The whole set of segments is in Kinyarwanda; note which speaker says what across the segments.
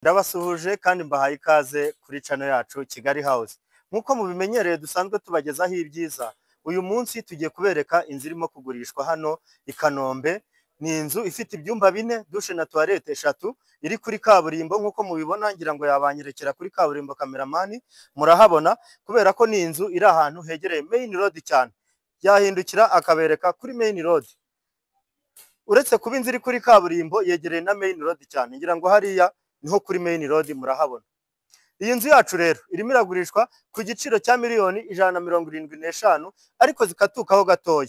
Speaker 1: Ndabasuhuje kandi mbahaye ikaze kuri channel yacu Kigali House. Nkuko mubimenyereye dusanzwe tubagezaho ibyiza. Uyu munsi tugiye kubereka inzu irimo kugurishwa hano i Kanombe. Ni inzu ifite ibyumba 4, dushe na toilette 3, iri kuri kaburimbo nkuko mubibona, ngira ngo yabanyerekera kuri kaburimbo kameramani. Murahabona kubera ko ni inzu iri ahantu hegereye main road cyane. Yahindukira akabereka kuri main road. Uretse kuba inzu iri kuri kaburimbo yegereye na main road cyane, ngira ngo hariya niho kuri main road murahabona. Iyi nzu yacu rero irimo iragurishwa ku giciro cya miliyoni 175, ariko zikatukaho gatoya.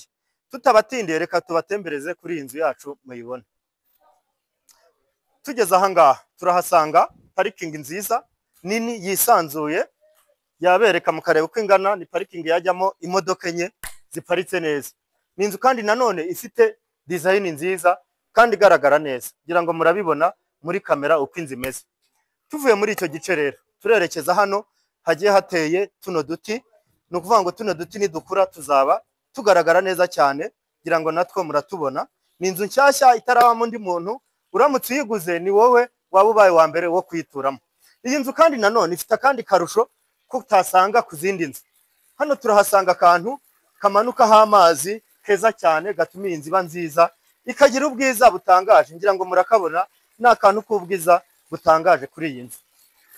Speaker 1: Tutabatindiye reka tubatembereze kuri iyi nzu yacu muyibona. Tugeze aha ngaha turahasanga parking nziza nini yisanzuye, yabereka mukareba uko ingana. Ni parking yajyamo imodoka enye ziparitse neza. Ni inzu kandi nanone ifite design nziza kandi igaragara neza, ngira ngo murabibona muri kamera uko inzu imeze. Tuvuye muri icyo gice rero turerekeza hano hagiye hateye tuno duti. Ni ukuvuga ngo tuno duti nidukura tuzaba tugaragara neza cyane, ngira ngo natwo muratubona. Ni inzu nshyashya itarabamo undi muntu, uramutse uyiguze ni wowe waba ubaye wa mbere wo kuyituramo. Iyi nzu kandi nanone ifite kandi karusho ko utasanga ku zindi nzu. Hano turahasanga akantu kamanukaho amazi keza cyane gatuma iyi nzu iba nziza, ikagira ubwiza butangaje. Ngira ngo murakabona, ni akantu k'ubwiza butangaje kuri iyi nzu.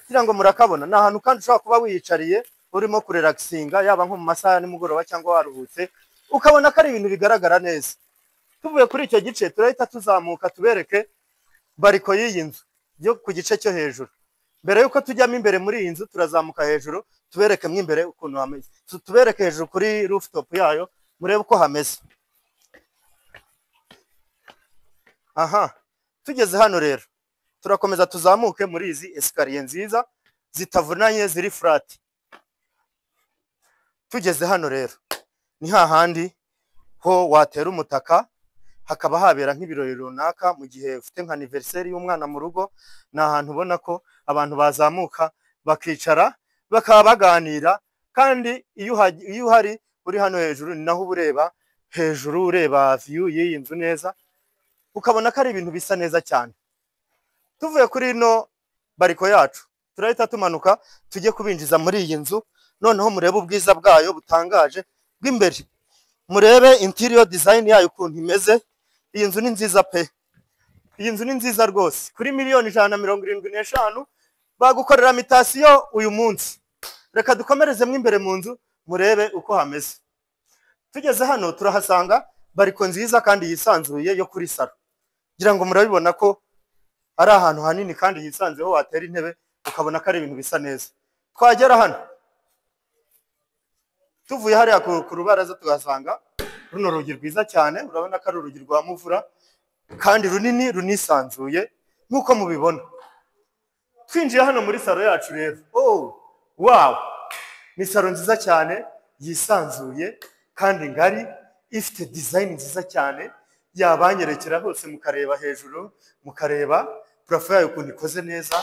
Speaker 1: Ngira ngo murakabona, ni ahantu kandi ushobora kuba wiyicariye urimo kurelaxinga, yaba nko mu masaha nimugoroba cyangwa waruhutse, ukabona ko ari ibintu bigaragara neza. Tuvuye kuri icyo gice turahita tuzamuka tubereke bariko y'iyi nzu yo ku gice cyo hejuru. Mbere yuko tujyamo imbere muri iyi nzu turazamuka hejuru tubereke mo imbere ukuntu hameze. Tubereke hejuru kuri rooftop yayo murebe uko hameze. Aha, tugeze hano rero turakomeza tuzamuke muri izi escalier nziza zitavunanye ziri flat. Tugeze hano rero ni hahandi ho watera umutaka, hakaba habera nk'ibirori runaka mu gihe ufite nka anniversaire y'umwana mu rugo. Ni ahantu ubona ko abantu bazamuka bakicara bakaba baganira, kandi iyo uhari uri hano hejuru ni naho ureba hejuru, ureba view y'iyi nzu neza, ukabona ko ari ibintu bisa neza cyane. Tuvuye kuri ino bariko yacu turahita tumanuka tujye kubinjiza muri iyi nzu. Noneho murebe ubwiza bwayo butangaje bw'imbere, murebe interior design yayo ukuntu imeze. Iyi nzu ni nziza pe, iyi nzu ni nziza rwose. Kuri miliyoni 175 bagukorera mitasiyo uyu munsi. Reka dukomerezemo imbere mu nzu murebe uko hameze. Tugeze hano turahasanga bariko nziza kandi yisanzuye yo kuri salo. Ngira ngo murabibona ko ari ahantu hanini kandi yisanzuye, ho watera intebe ukabona ko ari ibintu bisa neza. Twagera hano tuvuye hariya ku rubaraza tugasanga runo rugi rwiza cyane. Urabona ko ari urugi rwa muvura kandi runini runisanzuye nkuko mubibona. Twinjiye hano muri salo yacu rero, oh wow, ni salo nziza cyane yisanzuye kandi ngari, ifite design nziza cyane. Yabanyerekera hose mukareba hejuru, mukareba profile yayo ukuntu ikoze neza.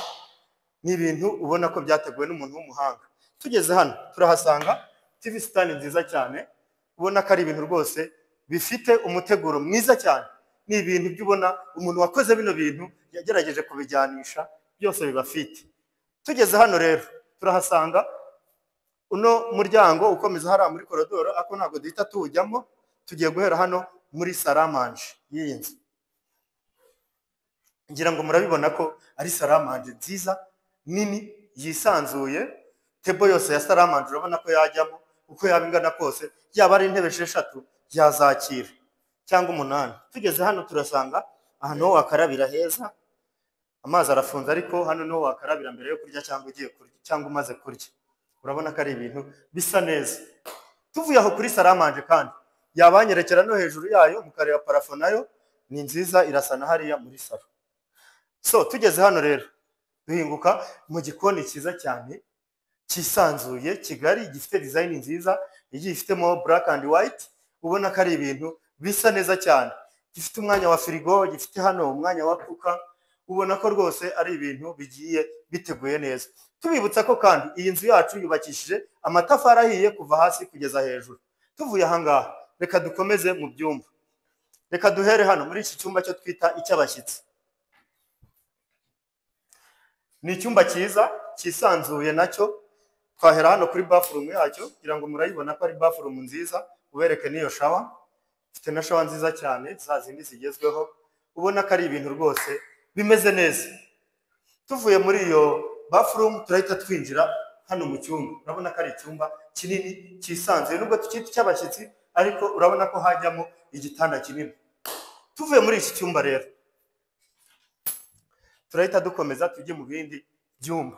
Speaker 1: Ni ibintu ubona ko byateguwe n'umuntu w'umuhanga. Tugeze hano turahasanga TV stand nziza cyane, ubona ko ari ibintu rwose bifite umuteguro mwiza cyane. Ni ibintu byubona umuntu wakoze bino bintu yagerageje kubijyanisha byose bibafite. Tugeze hano rero turahasanga uno muryango ukomeza hariya muri koridoro, ako ntabwo duhita tuwujyamo. Tugiye guhera hano muri salamanje y'iyi nzu. Ngira ngo murabibona ko ari salamanje nziza nini yisanzuye. Tebo yose ya salamanje urabona ko yajyamo uko yaba ingana kose, yaba ari intebe 6 yazakira cyangwa 8. Tugeze hano turasanga ahantu ho wakarabira heza. Amazi arafunze, ariko hano niho wakarabira mbere yo kurya cyangwa ugiye kurya cyangwa umaze kurya. Urabona ko ari ibintu bisa neza. Tuvuye aho kuri salamanje kandi yabanyerekera no hejuru yayo mukareba parafo nayo ni nziza, irasana hariya muri salo. So tugeze hano rero duhinguka mu gikoni cyiza cyane kisanzuye Kigali, gifite design nziza igiye ifitemo black and white. Ubona ko ari ibintu bisa neza cyane, gifite umwanya wa firigo, gifite hano umwanya wa kuka. Ubona ko rwose ari ibintu bigiye biteguye neza. Tubibutsa ko kandi iyi nzu yacu yubakishije amatafari ahiye kuva hasi kugeza hejuru. Tuvuye aha ngaha reka dukomeze mu byumba. Reka duhere hano muri iki cyumba cyo twita icy'abashyitsi. ni icyumba cyiza cyisanzuye nacyo. Twahera hano kuri bathroom yacyo kugira ngo murayibona ko ari bathroom nziza, ubereke n'iyo shower. Ifite na shower nziza cyane za zindi zigezweho, ubona ko ari ibintu rwose bimeze neza. Tuvuye muri iyo bathroom turahita twinjira hano mu cyumba. Urabona ko ari icyumba kinini cyisanzuye, nubwo tukita cy'abashyitsi ariko urabona ko hajyamo igitanda kinini. Tuvuye muri iki cyumba rero turahita dukomeza tujye mu bindi byumba.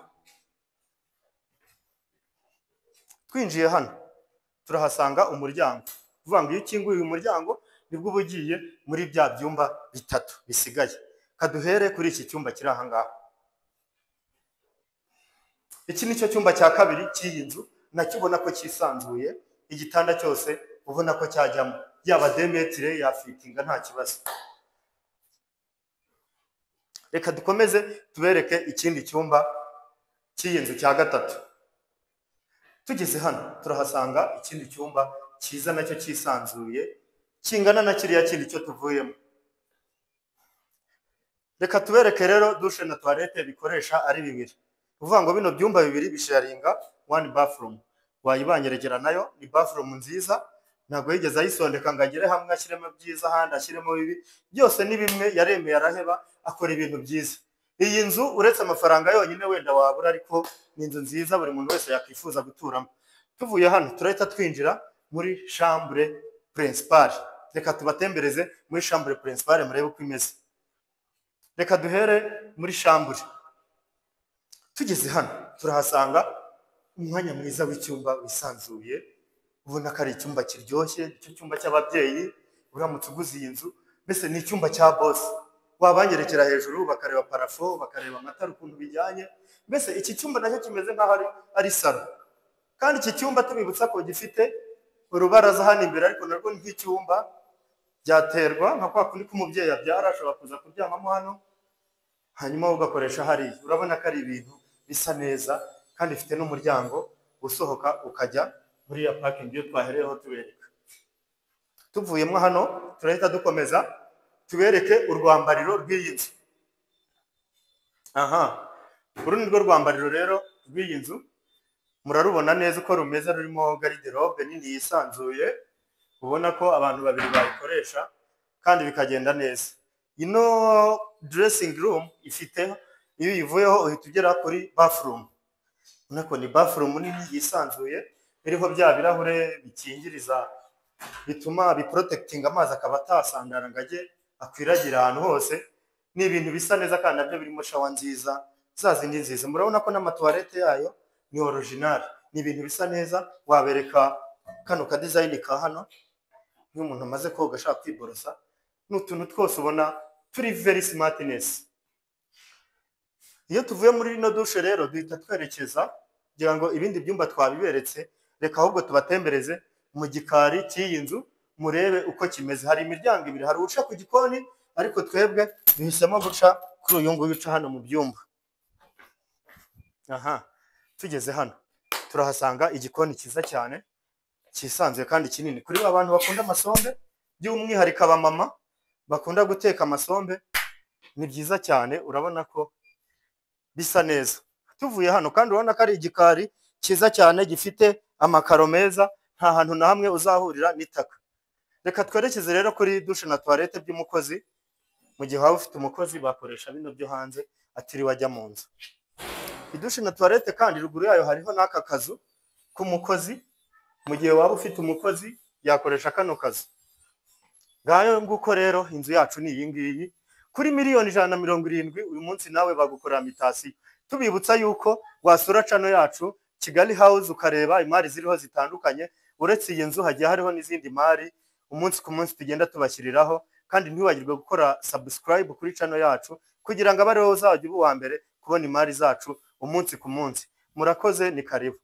Speaker 1: Twinjiye hano turahasanga umuryango, uvuga ngo iyo ukinguye uyu muryango nibwo uba ugiye muri bya byumba bitatu bisigaye. Kaduhere kuri iki cyumba kiri aha ngaha. Iki nicyo cyumba cya kabiri cy'iyi nzu, nacyo ubona ko cyisanzuye, igitanda cyose ubona ko cyajyamo, yaba demetire yafitinga nta kibazo. Reka dukomeze tubereke ikindi cyumba cy'iyi nzu cya gatatu. Tugeze hano turahasanga ikindi cyumba cyiza nacyo cyisanzuye, kingana na kiriya kindi cyo tuvuyemo. Reka tubereke rero dushe na toilette bikoresha ari bibiri. Uvuga ngo bino byumba bibiri bisharinga one bathroom. Wayibanyeregera nayo ni bathroom nziza, ntabwo yigeze ayisondeka ngo agere hamwe ashyiremo byiza ahandi ashyiremo bibi, byose ni bimwe. Yaremeye araheba akora ibintu byiza. Iyi nzu uretse amafaranga yonyine wenda wabura, ariko ni inzu nziza buri muntu wese yakwifuza guturamo. Tuvuye hano turahita twinjira muri chambre principale. Reka tubatembereze muri chambre principale murebe uko imeze. Reka duhere muri chambre. Tugeze hano turahasanga umwanya mwiza w'icyumba wisanzuye, ubona ko ari icyumba kiryoshye, icyo cyumba cy'ababyeyi. Uramutse uguze iyi nzu, mbese ni icyumba cya boss. Wabanyerekera hejuru bakareba parafo, bakareba amatara ukuntu bijyanye. Mbese iki cyumba nacyo kimeze nk'aho ari salo. Kandi iki cyumba tubibutsa ko gifite urubaraza hano imbere, ariko narwo ni nk'icyumba byaterwa nka kwa kundi k'umubyeyi abyara, ashobora kuza kuryamamo hano hanyuma ugakoresha hariya. Urabona ko ari ibintu bisa neza, kandi ifite n'umuryango usohoka ukajya muri ya parking iyo twahereyeho tubereka. Tuvuyemo hano turahita dukomeza tubereke urwambariro rw'iyi nzu. Aha, uru ni rwo rwambariro rero rw'iyi nzu. Murarubona neza uko rumeze, rurimo garde-robe nini yisanzuye, ubona ko abantu babiri bayikoresha kandi bikagenda neza. Ino dressing room ifite, iyo uyivuyeho uhita ugera kuri bathroom. Ubona ko ni bathroom nini yisanzuye, iriho bya birahure bikingiriza, bituma biprotecting amazi akaba atasandara ngo ajye akwiragira ahantu hose. Ni ibintu bisa neza kandi nabyo birimo shower nziza, za zindi nziza. Murabona ko n'amatoilette yayo ni original, ni ibintu bisa neza. Wabereka kano ka design ka hano, iyo umuntu amaze koga ashaka kwiborosa, n'utuntu twose ubona turi very smartness. Iyo tuvuye muri ino dushe rero duhita twerekeza, kugira ngo ibindi byumba twabiberetse, reka ahubwo tubatembereze mu gikari cy'iyi nzu murebe uko kimeze. Hari imiryango ibiri, hari uca ku gikoni, ariko twebwe duhisemo guca kuri uyu nguyu uca hano mu byumba. Aha, tugeze hano turahasanga igikoni cyiza cyane cyisanzuye kandi kinini. Kuri abantu bakunda amasombe, by'umwihariko abamama bakunda guteka amasombe, ni byiza cyane. Urabona ko bisa neza. Tuvuye hano kandi urabona ko ari igikari cyiza cyane gifite amakaro meza, nta hantu na hamwe uzahurira n'itaka. Reka twerekeze rero kuri dushe na toilette by'umukozi. Mu gihe waba ufite umukozi bakoresha bino byo hanze atiriwe ajya mu nzu. Idushe na toilette kandi ruguru yayo hariho n'aka kazu k'umukozi. Mu gihe waba ufite umukozi yakoresha kano kazu. Ngayo nguko rero inzu yacu ni iyi ngiyi. Kuri miliyoni 170 uyu munsi nawe bagukorera mitasi. Tubibutsa yuko wasura channel yacu Kigali House ukareba imari ziriho zitandukanye. Uretse iyi nzu hagiye hariho n'izindi mari umunsi ku munsi tugenda tubashyiriraho. Kandi ntiwagirwe gukora subscribe kuri channel yacu kugira ngo abareho uzajye ubu wa mbere kubona imari zacu umunsi ku munsi. Murakoze, ni karibu.